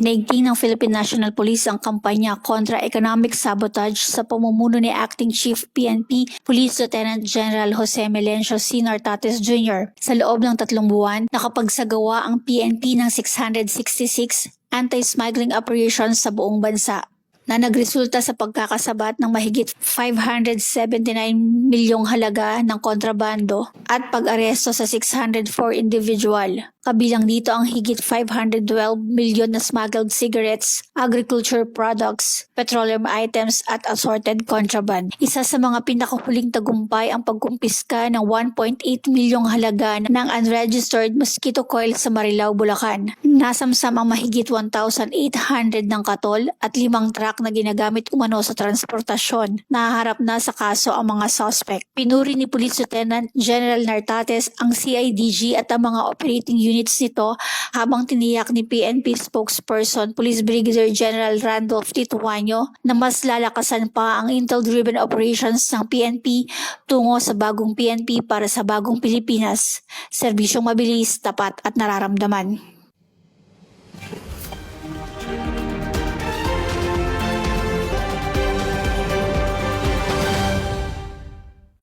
Pinaigting ng Philippine National Police ang kampanya kontra economic sabotage sa pamumuno ni Acting Chief PNP Police Lieutenant General Jose Melencio C. Nartates Jr. Sa loob ng 3 buwan, nakapagsagawa ang PNP ng 666 anti-smuggling operations sa buong bansa na nagresulta sa pagkakasabat ng mahigit 579 milyong halaga ng kontrabando at pag-aresto sa 604 individual. Kabilang dito ang higit 512 milyon na smuggled cigarettes, agriculture products, petroleum items at assorted contraband. Isa sa mga pinakahuling tagumpay ang pagkumpiska ng 1.8 milyong halaga ng unregistered mosquito coil sa Marilao, Bulacan. Nasamsam ang mahigit 1,800 ng katol at 5 truck na ginagamit umano sa transportasyon. Nahaharap na sa kaso ang mga suspect. Pinuri ni Police Lieutenant General Nartates ang CIDG at ang mga operating units nito habang tiniyak ni PNP spokesperson Police Brigadier General Randolph Tituanyo na mas lalakasan pa ang intel-driven operations ng PNP tungo sa bagong PNP para sa bagong Pilipinas. Serbisyong mabilis, tapat at nararamdaman.